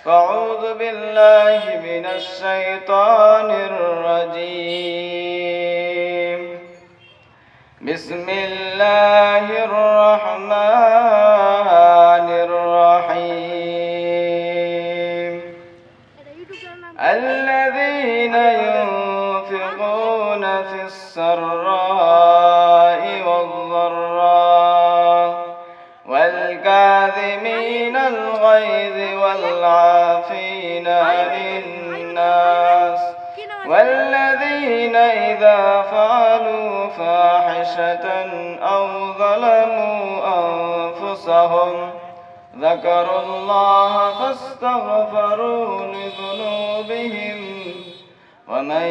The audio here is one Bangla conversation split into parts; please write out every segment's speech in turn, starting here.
أعوذ بالله من الشيطان الرجيم بسم الله الرحمن الرحيم الذين ينفقون في السراء والضراء والكاظمين الغيظ والعافين عن الناس والذين إذا فعلوا فاحشة أو ظلموا أنفسهم ذكروا الله فاستغفروا لذنوبهم ومن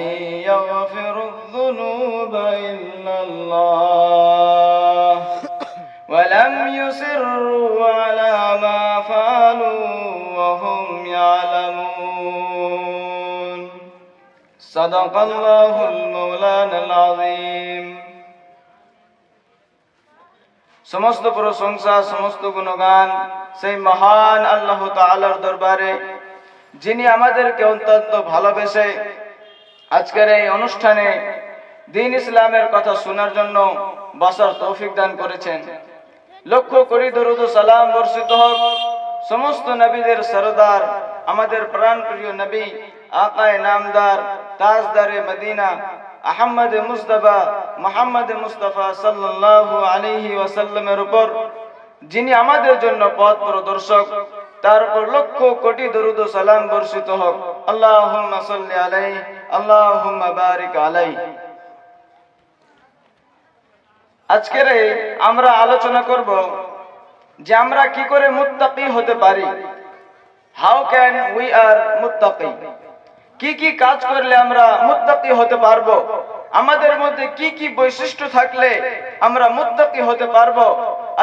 يغفر الذنوب إلا الله ولم يصروا على ما فعلوا وهم يعلمون صدق الله المولانا العظيم সমস্ত প্রশংসা সমস্ত গুণগান সেই মহান আল্লাহ তাআলার দরবারে, যিনি আমাদেরকে অত্যন্ত ভালোবেসে আজকের এই অনুষ্ঠানে দ্বীন ইসলামের কথা শোনার জন্য বসার তৌফিক দান করেছেন। লক্ষ কোটি দরুদ ও সালাম বর্ষিত হোক সমস্ত নবীদের সরদার আমাদের প্রাণপ্রিয় নবী আকায়ে নামদার তাজদারে মদিনা আহমদ মুস্তাফা মুহাম্মদ মুস্তাফা সাল্লাল্লাহু আলাইহি ওয়াসাল্লামের উপর, যিনি আমাদের জন্য পথ প্রদর্শক, তার উপর লক্ষ কোটি দরুদ ও সালাম বর্ষিত হোক। আল্লাহুম্মা সাল্লি আলাইহি আল্লাহুম্মা বারিক আলাইহি। আজকের আমরা আলোচনা করব যে আমরা কি করে মুত্তাকি হতে পারি। হাউ ক্যান উই আর মুত্তাকি, কি কি কাজ করলে আমরা মুত্তাকি হতে পারবো, আমাদের মধ্যে কি কি বৈশিষ্ট্য থাকলে আমরা মুত্তাকি হতে পারবো,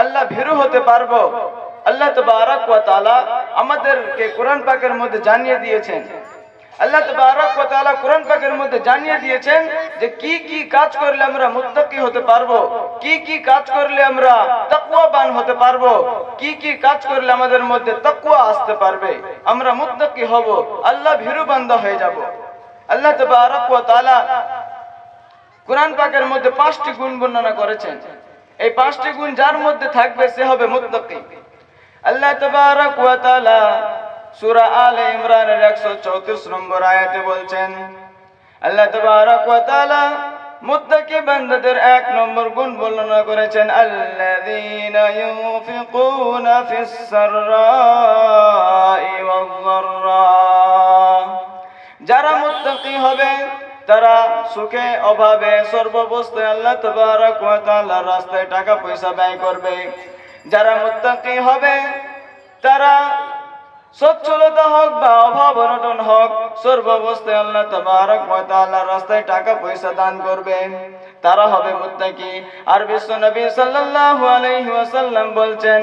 আল্লাহ ভীরু হতে পারবো। আল্লাহ তাবারক ওয়া তাআলা আমাদেরকে কোরআন পাকের মধ্যে জানিয়ে দিয়েছেন। আল্লাহ তাবারক ওয়া তাআলা কোরআন পাকের মধ্যে জানিয়ে দিয়েছেন যে কি কি কাজ করলে আমরা মুত্তাকি হতে পারবো, কি কি কাজ করলে আমরা তাকওয়াবান হতে পারবো, কি কি কাজ করলে আমাদের মধ্যে তাকওয়া আসতে পারবে, আমরা মুত্তাকি হব, আল্লাহ ভীরু বান্দা হয়ে যাব। আল্লাহ তাবারক ওয়া তাআলা কোরআন পাকের মধ্যে 5টি গুণ বর্ণনা করেছেন। এই 5টি গুণ যার মধ্যে থাকবে সে হবে মুত্তাকি। আল্লাহ তাবারক ওয়া তাআলা সূরা আলে ইমরানের 134 নম্বর আয়াতে বলছেন, আল্লাহ তাবারক ওয়া তাআলা মুত্তাকি বান্দাদের 1 নম্বর গুণ বর্ণনা করেছেন, আল্লাযীনা ইউনফিকুনা ফিস সাররাই ওয়াজ যাররা। যারা মুত্তাকি হবে তারা সুখে অভাবে সর্বাবস্থায় আল্লাহ তাবারক ওয়া তাআলার রাস্তায় টাকা পয়সা ব্যয় করবে। যারা মুত্তাকি হবে তারা সচ্ছলতা হোক বা অভাব অনটন হোক সর্বাবস্থায় আল্লাহ তাবারক ওয়া তাআলার রাস্তায় টাকা পয়সা দান করবে, তারা হবে মুত্তাকি। আর বিশ্ব নবী সাল্লাল্লাহু আলাইহি ওয়াসাল্লাম বলছেন,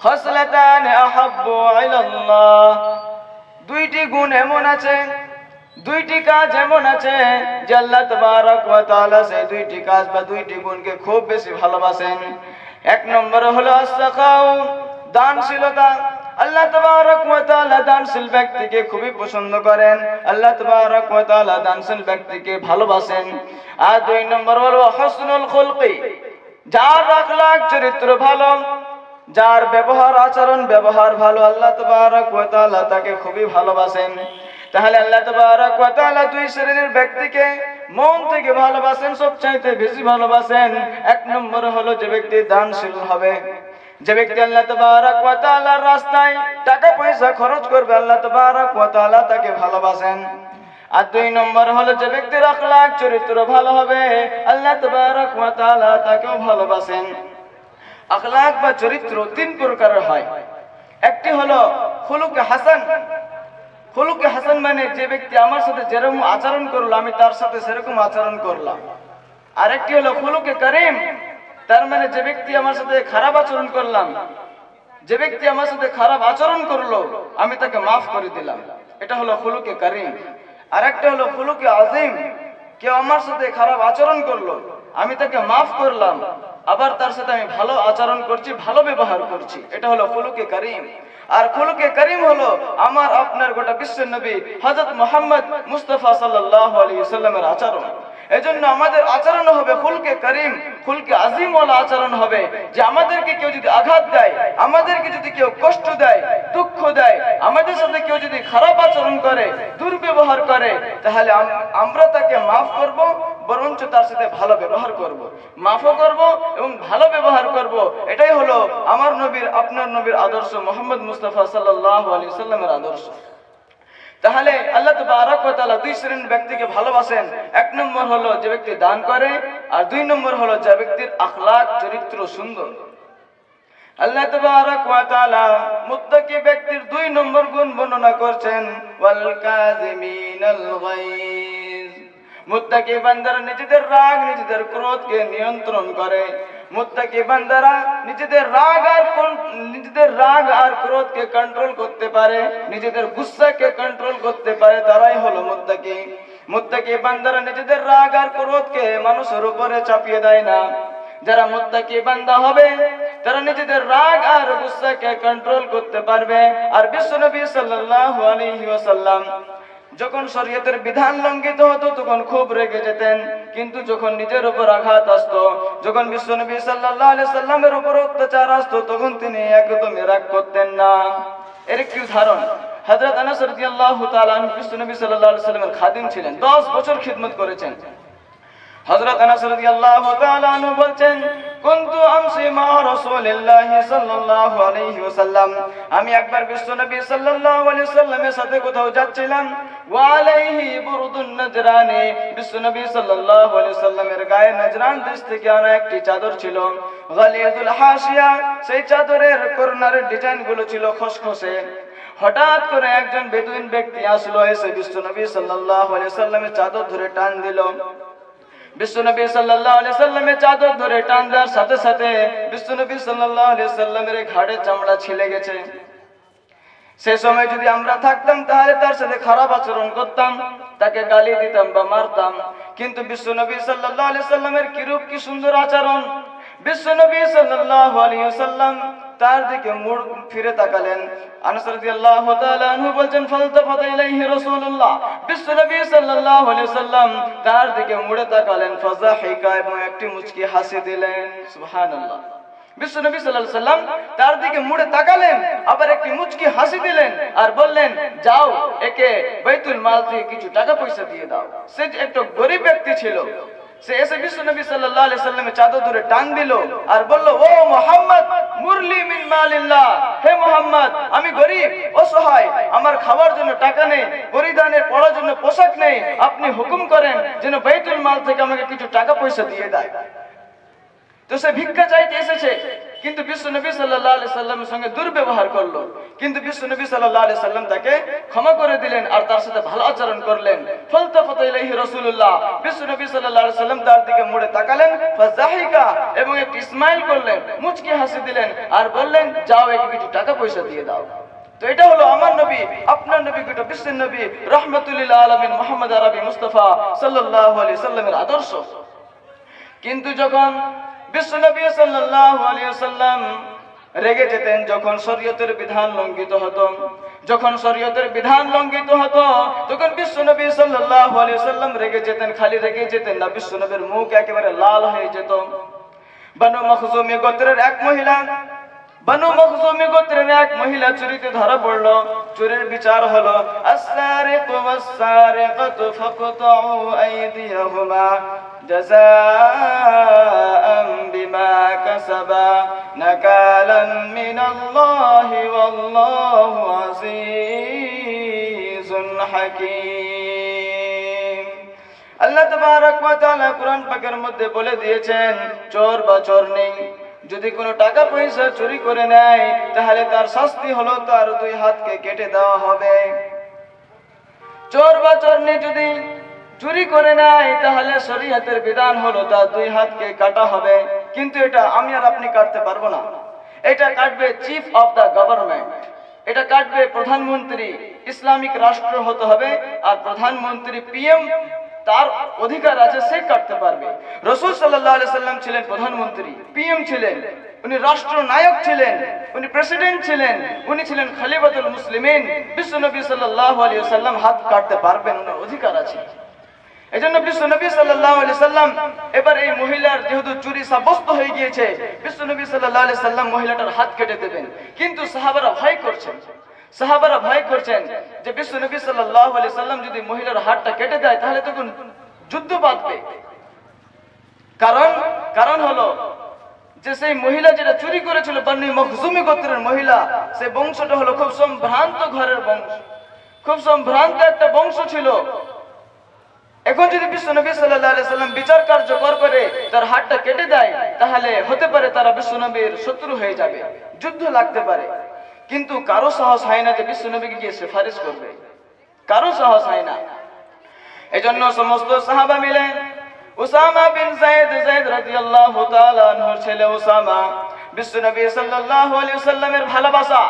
খাসলাতান আহাব্বু ইলাল্লাহ, 2টি গুণ এমন আছে, 2টি কাজ এমন আছে যে আল্লাহ তাবারক ওয়া তাআলা সেই 2টি কাজ বা 2টি গুণকে খুব বেশি ভালোবাসেন। 1 নম্বর হলো as-সাখাউ, দানশীলতা। আল্লাহ তাবারক ওয়া তাআলা দানশীল ব্যক্তিকে খুবই পছন্দ করেন, আল্লাহ তাবারক ওয়া তাআলা দানশীল ব্যক্তিকে ভালোবাসেন। আর 2 নম্বর হলো হুসনুল খুলকি, যার আখলাক চরিত্র ভালো, যার ব্যবহার আচরণ ব্যবহার ভালো, আল্লাহ তাবারক ওয়া তাআলা তাকে খুবই ভালোবাসেন। তাহলে আল্লাহ তাবারক ওয়া তাআলা 2 শ্রেণীর ব্যক্তিকে মন থেকে ভালোবাসেন, সবচাইতে বেশি ভালোবাসেন। 1 নম্বর হলো যে ব্যক্তি দানশীল হবে, যে ব্যক্তি আল্লাহ তাবারক ওয়া তাআলার রাস্তায় টাকা পয়সা খরচ করবে, আল্লাহ তাবারক ওয়া তাআলা তাকে ভালোবাসেন। আর 2 নম্বর হলো যে ব্যক্তির আখলাক চরিত্র ভালো হবে, আল্লাহ তাবারক ওয়া তাআলা তাকেও ভালোবাসেন। আখলাক বা চরিত্র 3 প্রকারের হয়। একটি হলো খুলুকে হাসান। খুলুকে হাসান মানে যে ব্যক্তি আমার সাথে যেরকম আচরণ করলো আমি তার সাথে সেরকম আচরণ করলাম। আর একটি হলো খুলুকে করিম, তার মানে যে ব্যক্তি আমার সাথে খারাপ আচরণ করলাম, যে ব্যক্তি আমার সাথে খারাপ আচরণ করলো আমি তাকে মাফ করে দিলাম, এটা হলো খুলুকে করিম। আর একটা হলো খুলুকে আজিম, কেউ আমার সাথে খারাপ আচরণ করলো আমি তাকে মাফ করলাম, আবার তার সাথে আমি ভালো আচরণ করছি, ভালো ব্যবহার করছি, এটা হলো খুলুকে করিম। আর খুলুকে করিম হলো আমার আপনার গোটা বিশ্বের নবী হযরত মুহাম্মদ মুস্তাফা সাল্লাল্লাহু আলাইহি ওয়াসাল্লামের আচরণ। এজন্য আমাদের আচরণ হবে খুলকে করিম, খুলকে আজিম ওয়ালা আচরণ হবে, যে আমাদেরকে কেউ যদি আঘাত দেয়, আমাদেরকে যদি কেউ কষ্ট দেয়, দুঃখ দেয়, আমাদের সাথে কেউ যদি খারাপ আচরণ করে, দুর্ব্যবহার করে, তাহলে আমরা তাকে মাফ করব, বরঞ্চ তার সাথে ভালো ব্যবহার করব, মাফও করব এবং ভালো ব্যবহার করব। এটাই হলো আমার নবীর আপনার নবীর আদর্শ, মুহাম্মদ মুস্তাফা সাল্লাল্লাহু আলাইহি সাল্লামের আদর্শ। তাহলে আল্লাহ তাবারক ওয়া তাআলা দুই শ্রেণীর ব্যক্তিকে ভালোবাসেন। এক নম্বর হলো যে ব্যক্তি দান করে, আর দুই নম্বর হলো যে ব্যক্তির আখলাক চরিত্র সুন্দর। আল্লাহ তাবারক ওয়া তাআলা মুত্তাকি ব্যক্তির দুই নম্বর গুণ বর্ণনা করছেন, ওয়াল কাযিমিনাল গায়জ। মুত্তাকি বান্দারা নিজেদের রাগ নিজেদের ক্রোধকে নিয়ন্ত্রণ করে। মুত্তাকি বান্দারা নিজেদের রাগ আর ক্রোধকে কন্ট্রোল করতে পারে, নিজেদের গুসাকে কন্ট্রোল করতে পারে, তারাই হলো মুত্তাকি। মুত্তাকি বান্দারা নিজেদের রাগ আর ক্রোধকে মানুষের উপরে চাপিয়ে দেয় না। যারা মুত্তাকি বান্দা হবে তারা নিজেদের রাগ আর গুসাকে কন্ট্রোল করতে পারবে। আর বিশ্বনবী সাল্লাল্লাহু আলাইহি ওয়াসাল্লাম যখন শরীয়তের বিধান লঙ্ঘিত হতো তখন খুব রেগে যেতেন, কিন্তু যখন নিজের উপর আঘাত আসতো, যখন বিশ্বনবী সাল্লাল্লাহু আলাইহি সাল্লামের উপর অত্যাচার আসতো, তখন তিনি একদমই রাগ করতেন না। এর একটি উদাহরণ, হযরত আনাস রাদিয়াল্লাহু তাআলা আনহু বিশ্বনবী সাল্লাল্লাহু আলাইহি সাল্লামের খাদিম ছিলেন, 10 বছর খিদমত করেছেন। হযরত আনাস রাদিয়াল্লাহু তাআলা আনহু বলছেন, কুনতু আমসি মা রাসূলিল্লাহি সাল্লাল্লাহু আলাইহি ওয়াসাল্লাম, আমি একবার বিশ্বনবী সাল্লাল্লাহু আলাইহি ওয়াসাল্লামের সাথে কোথাও যাচ্ছিলাম, ওয়া আলাইহি বুরদুন নজরানি, বিশ্বনবী সাল্লাল্লাহু আলাইহি ওয়াসাল্লামের গায়ে নজরান দেশ থেকে আনা একটি চাদর ছিল, গালিয়াতুল হাসিয়া, সেই চাদরের কর্নারের ডিজাইন গুলো ছিল খসখসে। হঠাৎ করে একজন বেদুইন ব্যক্তি আসলো, এসে বিশ্বনবী সাল্লাল্লাহু আলাইহি ওয়াসাল্লামের চাদর ধরে টান দিল। বিশ্বনবী সাল্লাল্লাহু আলাইহি সাল্লামের চাদর ধরে টান দেওয়ার সাথে সাথে বিশ্বনবী সাল্লাল্লাহু আলাইহি সাল্লামের ঘাড়ের চামড়া ছিলে গেছে। সে সময় যদি আমরা থাকতাম তাহলে তার সাথে খারাপ আচরণ করতাম, তাকে গালি দিতাম বা মারতাম, কিন্তু বিশ্বনবী সাল্লাল্লাহু আলাইহি সাল্লামের কিরূপ কি সুন্দর আচরণ। বিশ্বনবী সাল্লাল্লাহু আলাইহি ওয়াসাল্লাম তার দিকে মুখ ফিরে তাকালেন। আনাস রাদিয়াল্লাহু তাআলা আনহু বলেন, ফালতাফাতা ইলাইহি রাসূলুল্লাহ, বিশ্বনবী সাল্লাল্লাহু আলাইহি ওয়াসাল্লাম তার দিকে মুড়ে তাকালেন, ফাযাহিকা, এবং একটি মুচকি হাসি দিলেন। সুবহানাল্লাহ। বিশ্বনবী সাল্লাল্লাহু আলাইহি ওয়াসাল্লাম তার দিকে মুড়ে তাকালেন, আবার একটি মুচকি হাসি দিলেন, আর বললেন, যাও একে বাইতুল মাল থেকে কিছু টাকা পয়সা দিয়ে দাও। সে একটা গরীব ব্যক্তি ছিল, সে এসে বিশ্বনবী সাল্লাল্লাহু আলাইহি সাল্লামের চাদর ধরে টান দিল আর বলল, ও মুহাম্মদ, মুরলি মিন মালিল্লাহ, হে মুহাম্মদ, আমি গরীব অসহায়, আমার খাওয়ার জন্য টাকা নেই, পরিধানের পরার জন্য পোশাক নেই, আপনি হুকুম করেন যেন বাইতুল মাল থেকে আমাকে কিছু টাকা পয়সা দিয়ে দেয়। তো সে ভিক্ষা চাইতে এসেছে, কিন্তু বিশ্বনবী সাল্লাল্লাহু আলাইহি সাল্লামের সঙ্গে দুর্ব্যবহার করলো, কিন্তু বিশ্বনবী সাল্লাল্লাহু আলাইহি সাল্লাম তাকে ক্ষমা করে দিলেন আর তার সাথে ভালো আচরণ করলেন। ফালতাফাতা ইলাইহি রাসূলুল্লাহ, বিশ্বনবী সাল্লাল্লাহু আলাইহি সাল্লাম তার দিকে মুড়ে তাকালেন, ফাযাহিকা, এবং একটি স্মাইল করলেন, মুচকি হাসি দিলেন আর বললেন, যাও একে কিছু টাকা পয়সা দিয়ে দাও। তো এটা হলো আমার নবী, আপনার নবী, গোটা বিশ্বের নবী, রাহমাতুল লিল আলামিন মুহাম্মদ আরবি মুস্তাফা সাল্লাল্লাহু আলাইহি সাল্লামের আদর্শ। কিন্তু যখন বিশ্বনবী সাল্লাল্লাহু আলাইহি ওয়াসাল্লাম রেগে যেতেন, যখন শরীয়তের বিধান লঙ্ঘিত হতো, যখন শরীয়তের বিধান লঙ্ঘিত হতো, তখন বিশ্বনবী সাল্লাল্লাহু আলাইহি ওয়াসাল্লাম রেগে যেতেন। খালি রেগে যেতেন না, বিশ্বনবীর মুখ একেবারে লাল হয়ে যেত। বনু মখজুমি গোত্রের এক মহিলা চুরিতে ধরা পড়লো। চুরির বিচার হলো, আস-সারিকু ওয়াস-সারিকাতু ফাকতাউ আইদিয়াহুমা জাযাআন বিমা কাসাবা নাকালাম মিনাল্লাহি ওয়াল্লাহু আজিজুন হাকীম। আল্লাহ তাবারক ওয়া তাআলা কুরআন পাকের মধ্যে বলে দিয়েছেন, চোর বা চোরনি যদি কোনো টাকা পয়সা চুরি করে নেয় তাহলে তার শাস্তি হলো তার 2 হাতকে কেটে দেওয়া হবে। চোর বা চোরনি যদি চুরি করে নেয় তাহলে শরীয়তের বিধান হলো তার 2 হাতকে কাটা হবে, কিন্তু এটা আমি আর আপনি কাটতে পারবো না। এটা কাটবে চিফ অফ দ্য গভর্নমেন্ট, এটা কাটবে প্রধানমন্ত্রী। ইসলামিক রাষ্ট্র হতে হবে আর প্রধানমন্ত্রী পিএম, তার অধিকার আছে, সে কাটতে পারবে। রাসূল সাল্লাল্লাহু আলাইহি সাল্লাম ছিলেন প্রধানমন্ত্রী, পিএম ছিলেন, উনি রাষ্ট্রনায়ক ছিলেন, উনি প্রেসিডেন্ট ছিলেন, উনি ছিলেন খলিফাতুল মুসলিমিন। বিশ্বনবী সাল্লাল্লাহু আলাইহি সাল্লাম হাত কাটতে পারবেন, ওনার অধিকার আছে। এজন্য বিশ্বনবী সাল্লাল্লাহু আলাইহি সাল্লাম এবার এই মহিলার যেহেতু চুরি সাব্যস্ত হয়ে গিয়েছে, বিশ্বনবী সাল্লাল্লাহু আলাইহি সাল্লাম মহিলাটার হাত কেটে দেবেন। কিন্তু সাহাবারা ভয় করছেন যে বিশ্বনবী সাল্লাল্লাহু আলাইহি সাল্লাম যদি মহিলার হাতটা কেটে দেয় তাহলে তখন যুদ্ধ বাঁধবে। কারণ হলো যে সেই মহিলা যেটা চুরি করেছিল বনি মখজুমি গোত্রের মহিলা, সেই বংশটা হলো খুব সম্ভ্রান্ত ঘরের বংশ, খুব সম্ভ্রান্ত একটা বংশ ছিল। এখন যদি বিশ্বনবী সাল্লাল্লাহু আলাইহি সাল্লাম বিচার কার্যকর করে তার হাতটা কেটে দেয় তাহলে হতে পারে তারা বিশ্বনবীর শত্রু হয়ে যাবে, যুদ্ধ লাগতে পারে। কিন্তু কারো সাহস হয় না যে বিশ্বনবীকে গিয়ে সুপারিশ করবে, কারো সাহস হয় না। এজন্য সমস্ত সাহাবা মিলে উসামা বিন যায়েদ রাদিয়াল্লাহু তাআলা আনহুর ছেলে উসামা, বিশ্বনবী সাল্লাল্লাহু আলাইহি সাল্লামের ভালোবাসা,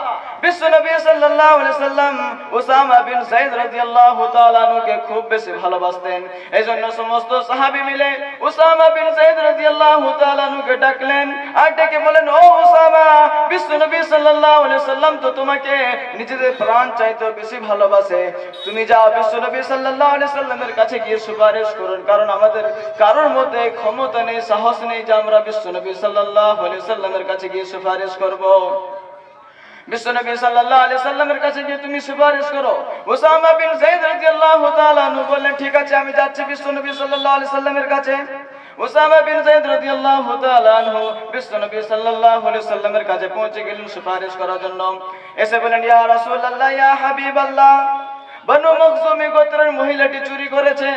বিশ্বনবী সাল্লাল্লাহু আলাইহি সাল্লাম উসামা বিন যায়েদ রাদিয়াল্লাহু তাআলা আনহুকে খুব বেশি ভালোবাসতেন। এজন্য সমস্ত সাহাবী মিলে উসামা বিন যায়েদ রাদিয়াল্লাহু তাআলা আনহুকে ডাকলেন আর ডেকে বলেন, ও উসামা, বিশ্বনবী সাল্লাল্লাহু আলাইহি সাল্লাম তো তোমাকে নিজেদের প্রাণ চাইতে বেশি ভালোবাসে, তুমি যাও বিশ্বনবী সাল্লাল্লাহু আলাইহি সাল্লামের কাছে গিয়ে সুপারিশ করুন। কারণ আমাদের কারোর মধ্যে ক্ষমতা নেই, সাহস নেই যে আমরা বিশ্বনবী সাল্লাল্লাহু আলাইহি সাল্লামের কাছে গিয়ে সুপারিশ করব। বিশ্বনবী সাল্লাল্লাহু আলাইহি সাল্লামের কাছে গিয়ে তুমি সুপারিশ করো। উসামা বিন যায়েদ রাদিয়াল্লাহু তাআলা আনহু বললেন, ঠিক আছে আমি যাচ্ছি বিশ্বনবী সাল্লাল্লাহু আলাইহি সাল্লামের কাছে। উসামা বিন যায়েদ রাদিয়াল্লাহু তাআলা আনহু বিশ্বনবী সাল্লাল্লাহু আলাইহি সাল্লামের কাছে পৌঁছে গেলেন সুপারিশ করার জন্য। এসে বলেন, ইয়া রাসূলুল্লাহ, ইয়া হাবিবাল্লাহ, বনু মখজুমি গোত্রের মহিলাটি চুরি করেছে,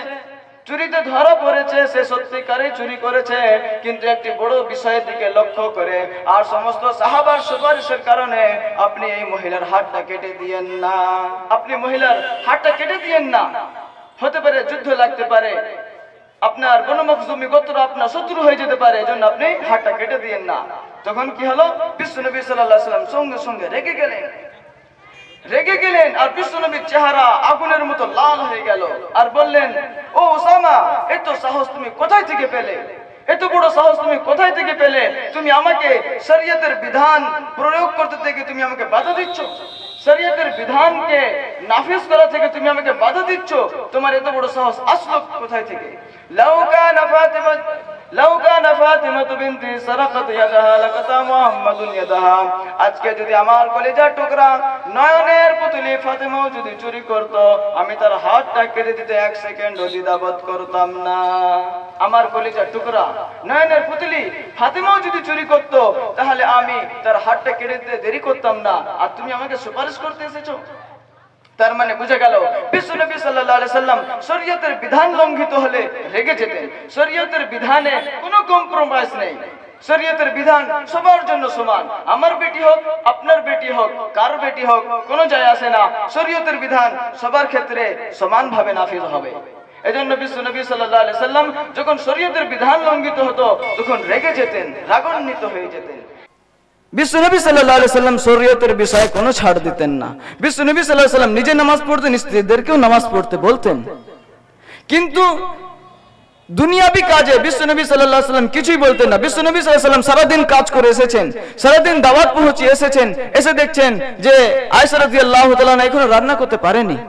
চুরিতে ধরা পড়েছে, সে সত্যিকারে চুরি করেছে, কিন্তু একটি বড় বিষয়ের দিকে লক্ষ্য করে আর সমস্ত সাহাবার সুপারিশের কারণে আপনি এই মহিলার হাতটা কেটে দিয়েন না, আপনি মহিলার হাতটা কেটে দিয়েন না, হতে পারে যুদ্ধ লাগতে পারে, আপনার বনু মখজুমি গোত্র আপনার শত্রু হয়ে যেতে পারে, এজন্য আপনি হাতটা কেটে দিয়েন না। তখন কি হলো, বিশ্বনবী সাল্লাল্লাহু আলাইহি সাল্লাম সঙ্গে সঙ্গে রেগে গেলেন আর বিশ্বনবীর চেহারা আগুনের মতো লাল হয়ে গেল আর বললেন, ও উসামা, এত সাহস তুমি কোথায় থেকে পেলে, এত বড় সাহস তুমি কোথায় থেকে পেলে, তুমি আমাকে শরীয়তের বিধান প্রয়োগ করতে থেকে তুমি আমাকে বাধা দিচ্ছ, শরীয়তের বিধানকে নাফিজ করা থেকে তুমি আমাকে বাধা দিচ্ছ, তোমার এত বড় সাহস আসলো কোথায় থেকে? লাউ কানা ফাতিমা বিনতি সারাকাত ইয়াদাহা লাকাতা মুহাম্মাদুন ইয়াদাহা, আজকে যদি আমার কলিজার টুকরা নয়নের পুতুলি ফাতিমাও যদি চুরি করত, আমি তার হাতটা কেটে দিতে এক সেকেন্ডও দ্বিধাবোধ করতাম না। আমার কলিজার টুকরা নয়নের পুতুলি ফাতিমাও যদি চুরি করত তাহলে আমি তার হাতটা কেটে দিতে দেরি করতাম না, আর তুমি আমাকে সুপারিশ করতে এসেছো। তার মানে বুঝে গেল বিশ্বনবী সাল্লাল্লাহু আলাইহি সাল্লাম শরীয়তের বিধান লঙ্ঘিত হলে রেগে যেতেন। শরীয়তের বিধানে কোনো কম্প্রোমাইজ নেই, শরীয়তের বিধান সবার জন্য সমান, আমার বেটি হোক, আপনার বেটি হোক, কার বেটি হোক, কোনো যায় আসে না, শরীয়তের বিধান সবার ক্ষেত্রে সমানভাবে নাফিজ হবে। এজন্য বিশ্বনবী সাল্লাল্লাহু আলাইহি সাল্লাম যখন শরীয়তের বিধান লঙ্ঘিত হতো তখন রেগে যেতেন, রাগান্বিত হয়ে যেতেন। বিশ্বনবী সাল্লাল্লাহু আলাইহি সাল্লাম শরীয়তের বিষয়ে কোনো ছাড় দিতেন না। বিশ্বনবী সাল্লাল্লাহু আলাইহি সাল্লাম নিজে নামাজ পড়তেন, স্ত্রীদেরকেও নামাজ পড়তে বলতেন, কিন্তু দুনিয়াবি কাজে বিশ্বনবী সাল্লাল্লাহু আলাইহি সাল্লাম কিছুই বলতেন না। বিশ্বনবী সাল্লাল্লাহু আলাইহি সাল্লাম সারাদিন কাজ করে এসেছেন, সারাদিন দাওয়াত পৌঁছিয়ে এসেছেন, এসে দেখছেন যে আয়েশা রাদিয়াল্লাহু তাআলা এখনো রান্না করতে পারেনি,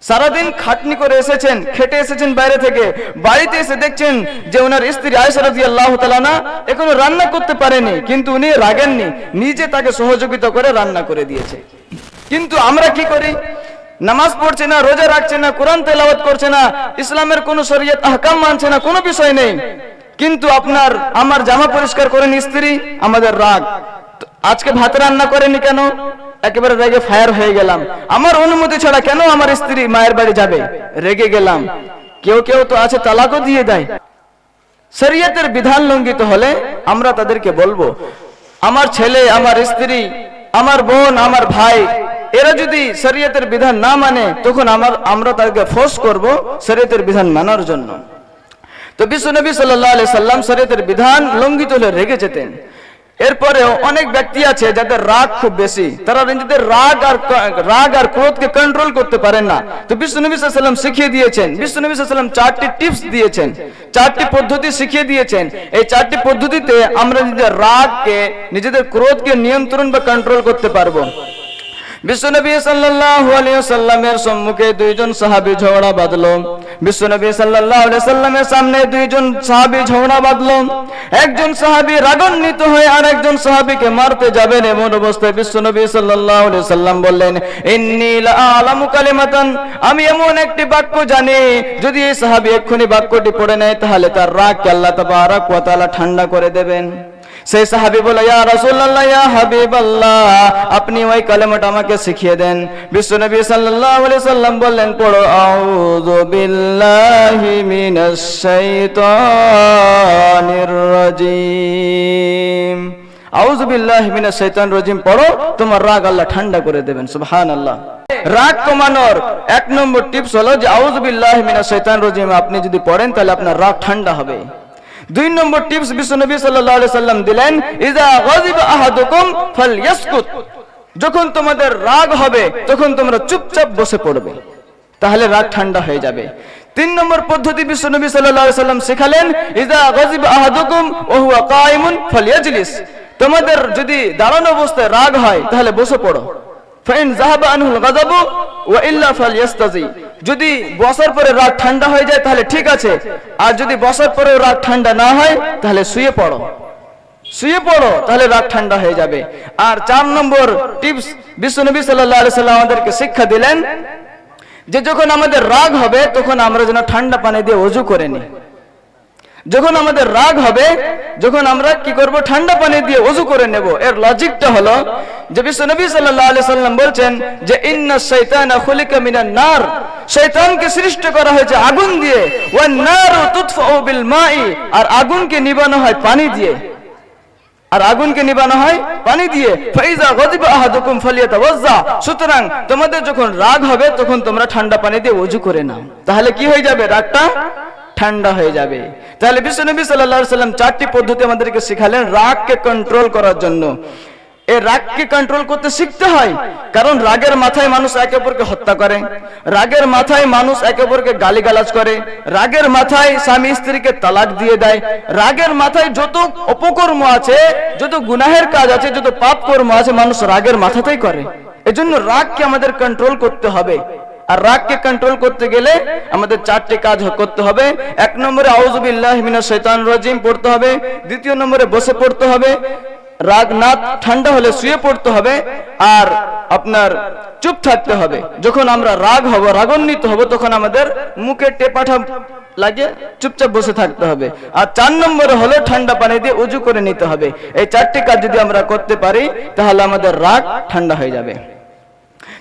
সারাদিন খাটনি করে এসেছেন, খেটে এসেছেন বাইরে থেকে, বাড়িতে এসে দেখছেন যে ওনার স্ত্রী আয়েশা রাদিয়াল্লাহু তাআলা এখনো রান্না করতে পারেনি, কিন্তু উনি রাগেননি, নিজে তাকে সহযোগিতা করে রান্না করে দিয়েছে। কিন্তু আমরা কি করি, নামাজ পড়ছে না, রোজা রাখছে না, কোরআন তেলাওয়াত করছে না, ইসলামের কোনো শরীয়ত আহকাম মানছে না, কোনো বিষয় নেই, কিন্তু আপনার আমার জামা পরিষ্কার করেন স্ত্রী, আমাদের রাগ, আজকে ভাত রান্না করেনি কেন, একেবারে রেগে ফায়ার হয়ে গেলাম, আমার অনুমতি ছাড়া কেন আমার স্ত্রী মায়ের বাড়ি যাবে, রেগে গেলাম। কেউ কেউ তো আছে তালাকও দিয়ে দেয়। শরীয়তের বিধান লঙ্ঘিত হলে আমরা তাদেরকে বলবো, আমার ছেলে, আমার স্ত্রী, আমার বোন, আমার ভাই, এরা যদি শরীয়তের বিধান না মানে তখন আমরা তাদেরকে ফোর্স করব শরীয়তের বিধান মানার জন্য। তো বিশ্বনবী সাল্লাল্লাহু আলাইহি সাল্লাম শরীয়তের বিধান লঙ্ঘিত হলে রেগে যেতেন। এরপরেও অনেক ব্যক্তি আছে যাদের রাগ খুব বেশি, তারা নিজেদের রাগ আর ক্রোধকে কন্ট্রোল করতে পারেন না। তো বিশ্বনবী সাল্লাল্লাহু আলাইহি ওয়াসাল্লাম শিখিয়ে দিয়েছেন, বিশ্বনবী সাল্লাল্লাহু আলাইহি ওয়াসাল্লাম 4টি টিপস দিয়েছেন, 4টি পদ্ধতি শিখিয়ে দিয়েছেন। এই 4টি পদ্ধতিতে আমরা নিজেদের রাগকে, নিজেদের ক্রোধকে নিয়ন্ত্রণ বা কন্ট্রোল করতে পারবো। বিশ্বনবী সাল্লাল্লাহু আলাইহি ওয়াসাল্লামের সম্মুখে দুইজন সাহাবী ঝগড়া বাঁধলো। বিশ্বনবী সাল্লাল্লাহু আলাইহি ওয়াসাল্লামের সামনে দুইজন সাহাবী ঝগড়া বাঁধলো। একজন সাহাবী রাগান্বিত হয়ে আরেকজন সাহাবীকে মারতে যাবেন, এমন অবস্থায় বিশ্বনবী সাল্লাল্লাহু আলাইহি ওয়াসাল্লাম বললেন, ইন্নী লা আ'লামু কালিমাতান, আমি এমন একটি বাক্য জানি, যদি এই সাহাবী এক্ষুনি বাক্যটি পড়ে নেয় তাহলে তার রাগকে আল্লাহ তাবারক ওয়া তাআলা ঠান্ডা করে দেবেন। সেই সাহাবী বলে, ইয়া রাসূলুল্লাহ, ইয়া হাবিবাল্লাহ, আপনি ওই কালেমাটা আমাকে শিখিয়ে দেন। বিশ্বনবী সাল্লাল্লাহু আলাইহি ওয়াসাল্লাম বললেন, পড়ো, আউযু বিল্লাহি মিনাশ শাইতানির রাজীম। আউযু বিল্লাহি মিনাশ শাইতানির রাজীম পড়ো, তোমার রাগ আল্লাহ ঠান্ডা করে দেবেন। সুবহানাল্লাহ। রাগ কমানোর 1 নম্বর টিপস হলো যে আউযু বিল্লাহি মিনাশ শাইতানির রাজীম আপনি যদি পড়েন তাহলে আপনার রাগ ঠান্ডা হবে। 2 নম্বর টিপস বিশ্বনবী সাল্লাল্লাহু আলাইহি ওয়াসাল্লাম দিলেন, ইযা গাযিবা আহাদুকুম ফালইয়াসকুত, যখন তোমাদের রাগ হবে তখন তোমরা চুপচাপ বসে পড়বে, তাহলে রাগ ঠান্ডা হয়ে যাবে। 3 নম্বর পদ্ধতি বিশ্বনবী সাল্লাল্লাহু আলাইহি ওয়াসাল্লাম শেখালেন, ইযা গাযিবা আহাদুকুম ওয়া হুয়া কায়িমুন ফালইয়াজলিস, তোমাদের যদি দাঁড়ানো অবস্থায় রাগ হয় তাহলে বসে পড়ো। ফাইন যাহাবা আনহুল গাযাবু ওয়া ইল্লা ফালইয়াস্তাজি, যদি বসার পরে রাগ ঠান্ডা হয়ে যায় তাহলে ঠিক আছে, আর যদি বসার পরেও রাগ ঠান্ডা না হয় তাহলে শুয়ে পড়ো, শুয়ে পড়ো, তাহলে রাগ ঠান্ডা হয়ে যাবে। আর 4 নম্বর টিপস বিশ্বনবী সাল্লাল্লাহু আলাইহি ওয়াসাল্লাম আমাদেরকে শিক্ষা দিলেন যে যখন আমাদের রাগ হবে তখন আমরা যেন ঠান্ডা পানি দিয়ে ওযু করে নিই। যখন আমাদের রাগ হবে, যখন আমরা কি করব, ঠান্ডা পানি দিয়ে ওযু করে নেব। এর লজিকটা হলো যে বিশ্বনবী সাল্লাল্লাহু আলাইহি ওয়াসাল্লাম বলছেন যে ইন্নাশ শাইতানা খুলিকা মিনান নার, শয়তানকে সৃষ্টি করা হয়েছে আগুন দিয়ে, ওয়ান নারু তুতফাউ বিল মাই, আর আগুনকে নিভানো হয় পানি দিয়ে, আর আগুনকে নিভানো হয় পানি দিয়ে। ফাইজা গাযিবা আহাদুকুম ফালিয়াতাওয়াজ্জা, সুতরাং তোমাদের যখন রাগ হবে তখন তোমরা ঠান্ডা পানি দিয়ে ওযু করে নাও, তাহলে কি হয়ে যাবে, রাগটা ঠান্ডা হয়ে যাবে। তাহলে বিশ্বনবী সাল্লাল্লাহু আলাইহি ওয়াসাল্লাম 4টি পদ্ধতি আমাদেরকে শেখালেন রাগকে কন্ট্রোল করার জন্য। এই রাগকে কন্ট্রোল করতে শিখতে হয়, কারণ রাগের মাথায় মানুষ একে অপরকে হত্যা করে, রাগের মাথায় মানুষ একে অপরকে গালিগালাজ করে, রাগের মাথায় স্বামী স্ত্রীকে তালাক দিয়ে দেয়, রাগের মাথায় যত অপকর্ম আছে, যত গুনাহের কাজ আছে, যত পাপ কর্ম আছে, মানুষ রাগের মাথাতেই করে। এজন্য রাগকে আমাদের কন্ট্রোল করতে হবে। আর রাগকে কন্ট্রোল করতে গেলে আমাদের 4টি কাজ করতে হবে। 1 নম্বরে আউযু বিল্লাহি মিনাশ শাইতানির রাজীম পড়তে হবে। 2 নম্বরে বসে পড়তে হবে। রাগ না ঠান্ডা হলে শুয়ে পড়তে হবে। আর আপনার চুপ থাকতে হবে। যখন আমরা রাগ হব, রাগান্বিত হব, তখন আমাদের মুখে টেপাঠা লাগিয়ে চুপচাপ বসে থাকতে হবে। আর 4 নম্বরে হলো ঠান্ডা পানি দিয়ে ওযু করে নিতে হবে। এই 4টি কাজ যদি আমরা করতে পারি তাহলে আমাদের রাগ ঠান্ডা হয়ে যাবে।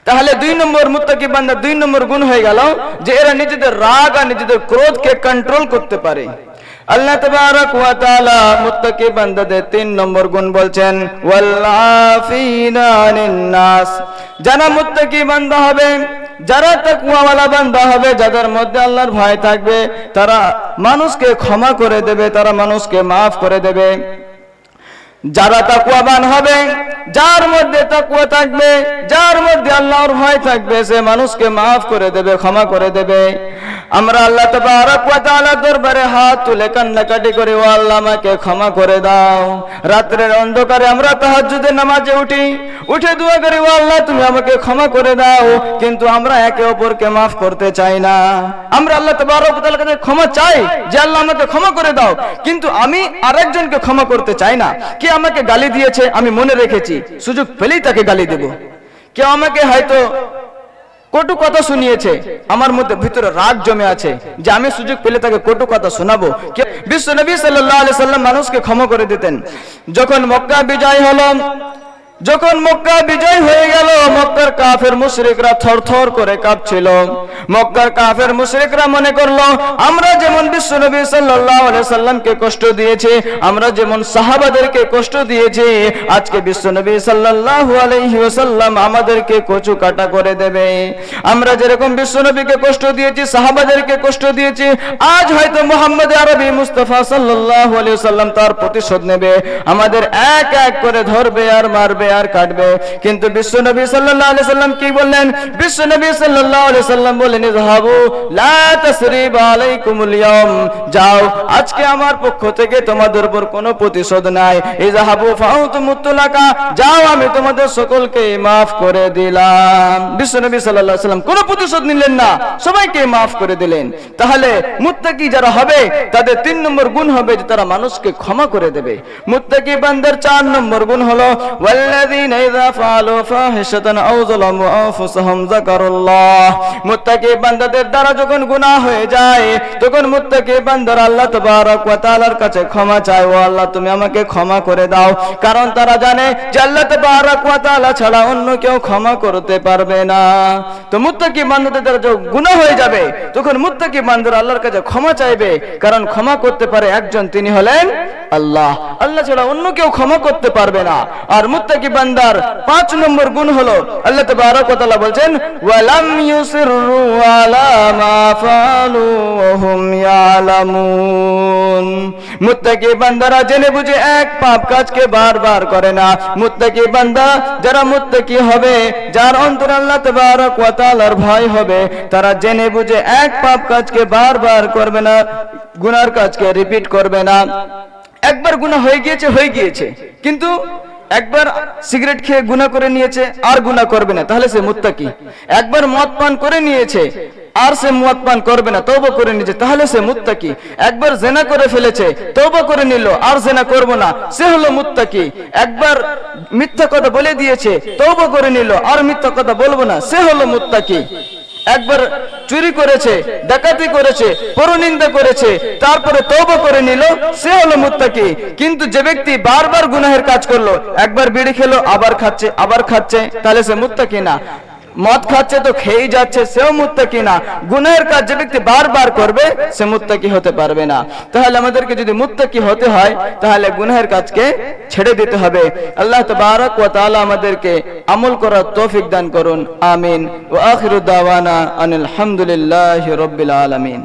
তাহলে 2 নম্বর মুত্তাকি বান্দা 2 নম্বর গুণ হয়ে গেল যে এরা নিজেদের রাগ আর নিজেদের ক্রোধকে কন্ট্রোল করতে পারে। আল্লাহ তাবারক ওয়া তাআলা মুত্তাকি বান্দাদের 3 নম্বর গুণ বলছেন, ওয়াল আফিনা আনিন নাস, যারা মুত্তাকি বান্দা হবে, যারা তাকওয়াওয়ালা বান্দা হবে, যাদের মধ্যে আল্লাহর ভয় থাকবে, তারা মানুষকে ক্ষমা করে দেবে, তারা মানুষকে maaf করে দেবে। যারা তাকওয়াবান হবে, যার মধ্যে তাকওয়া থাকবে, যার মধ্যে আল্লাহর ভয় থাকবে, সে মানুষকে maaf করে দেবে, ক্ষমা করে দেবে। আমরা আল্লাহ তাবারক ওয়া তাআলার দরবারে হাত তুলে কান্নাকাটি করি, ও আল্লাহ আমাকে ক্ষমা করে দাও। রাতের অন্ধকারে আমরা তাহাজ্জুদের নামাজে উঠে দোয়া করি, ও আল্লাহ তুমি আমাকে ক্ষমা করে দাও, কিন্তু আমরা একে অপরকে maaf করতে চাই না। আমরা আল্লাহ তাবারক ওয়া তাআলার কাছে ক্ষমা চাই যে আল্লাহ আমাকে ক্ষমা করে দাও, কিন্তু আমি আরেকজনকে ক্ষমা করতে চাই না। কে আমাকে গালি দিয়েছে আমি মনে রেখেছি, সুযোগ পেলেই তাকে গালি দেব। কেউ আমাকে হয়তো কটু কথা শুনিয়েছে, আমার মধ্যে ভিতরে রাগ জমে আছে যে আমি সুযোগ পেলে তাকে কটু কথা শোনাবো। বিশ্বনবী সাল্লাল্লাহু আলাইহি সাল্লাম মানুষকে ক্ষমা করে দিতেন। যখন মক্কা বিজয় হলো, যখন মক্কা বিজয় হয়ে গেল, মক্কার কাফের মুশরিকরা থরথর করে কাঁপছিল। মক্কার কাফের মুশরিকরা মনে করলো, আমরা যেমন বিশ্বনবী সাল্লাল্লাহু আলাইহি সাল্লামকে কষ্ট দিয়েছি, আমরা যেমন সাহাবাদেরকে কষ্ট দিয়েছি, আজকে বিশ্বনবী সাল্লাল্লাহু আলাইহি ওয়াসাল্লাম আমাদেরকে কচু কাটা করে দেবে। আমরা যেরকম বিশ্বনবীকে কষ্ট দিয়েছি, সাহাবাদেরকে কষ্ট দিয়েছি, আজ হয়তো মুহাম্মদ আরবি মুস্তাফা সাল্লাল্লাহু আলাইহি ওয়াসাল্লাম তার প্রতিশোধ নেবে, আমাদের এক এক করে ধরবে আর মারবে আর কাটবে। কিন্তু বিশ্বনবী সাল্লাল্লাহু আলাইহি সাল্লাম কি বললেন? বিশ্বনবী সাল্লাল্লাহু আলাইহি সাল্লাম বলেন, ইযহাবু লা তাসরিবা আলাইকুমুল ইয়াওম, যাও, আজকে আমার পক্ষ থেকে তোমাদের উপর কোনো প্রতিশোধ নাই। ইযহাবু ফাউতুমুতলাকা, যাও, আমি তোমাদের সকলকে maaf করে দিলাম। বিশ্বনবী সাল্লাল্লাহু আলাইহি সাল্লাম কোনো প্রতিশোধ নিলেন না, সবাইকে maaf করে দিলেন। তাহলে মুত্তাকি যারা হবে তাদের 3 নম্বর গুণ হবে যে তারা মানুষকে ক্ষমা করে দেবে। মুত্তাকি বান্দার 4 নম্বর গুণ হলো ওয়াল্লাযীনা ইযা ফাআলু ফাহিশাতান আও যালামু আনফুসাহুম যাকারুল্লাহ। মুত্তাকি বান্দাদের দ্বারা যখন গুনাহ হয়ে যায়, তখন মুত্তাকি বান্দারা আল্লাহ তাবারক ওয়া তাআলার কাছে ক্ষমা চায়, ও আল্লাহ তুমি আমাকে ক্ষমা করে দাও। কারণ তারা জানে যে আল্লাহ তাবারক ওয়া তাআলা ছাড়া অন্য কেউ ক্ষমা করতে পারবে না। তো মুত্তাকি বান্দাদের দ্বারা যখন গুনাহ হয়ে যাবে, তখন মুত্তাকি বান্দারা আল্লাহর কাছে ক্ষমা চাইবে, কারণ ক্ষমা করতে পারে একজন, তিনি হলেন আল্লাহ। আল্লাহ ছাড়া অন্য কেউ ক্ষমা করতে পারবে না। আর মুত্তাকি বান্দার 5 নম্বর গুণ হলো আল্লাহ তাবারক ওয়া তাআলা বলেন, ওয়ালাম ইউসিরু আলা মা ফালু ওয়া হুম ইয়ালামুন। মুত্তাকি বান্দারা জেনে বুঝে এক পাপ কাজকে বারবার করে না। মুত্তাকি বান্দা যারা মুত্তাকি হবে, যার অন্তরে আল্লাহ তাবারক ওয়া তাআলার ভয় হবে, তারা জেনে বুঝে এক পাপ কাজকে বারবার করবে না, গুনার কাজকে রিপিট করবে না। একবার গুনাহ হয়ে গিয়েছে, কিন্তু একবার সিগারেট খেয়ে গুনাহ করে নিয়েছে, আর গুনাহ করবে না, তাহলে সে মুত্তাকি। একবার মদ পান করে নিয়েছে, আর সে মদ পান করবে না, তওবা করে নিয়েছে, তাহলে সে মুত্তাকি। একবার জিনা করে ফেলেছে, তওবা করে নিল, আর জিনা করব না, সে হলো মুত্তাকি। একবার মিথ্যা কথা বলে দিয়েছে, তওবা করে নিল, আর মিথ্যা কথা বলবো না, সে হলো মুত্তাকি। একবার চুরি করেছে, ডাকাতি করেছে, পরনিন্দা করেছে, তারপরে তওবা করে নিল, সে হলো মুত্তাকি। কিন্তু যে ব্যক্তি বারবার গুনাহের কাজ করলো, একবার বিড়ি খেলো, আবার খাচ্ছে, তাহলে সে মুত্তাকি না। মদ খাচ্ছে তো খেয়েই যাচ্ছে, সেও মুত্তাকি না। গুনাহের কাজ যে ব্যক্তি বারবার করবে, সে মুত্তাকি হতে পারবে না। তাহলে আমাদেরকে যদি মুত্তাকি হতে হয়, তাহলে গুনাহের কাজকে ছেড়ে দিতে হবে। আল্লাহ তাবারক ওয়া তাআলা আমাদেরকে আমল করার তৌফিক দান করুন। আমিন। ওয়া আখিরু দাওয়ানা আনিল হামদুলিল্লাহি রাব্বিল আলামিন।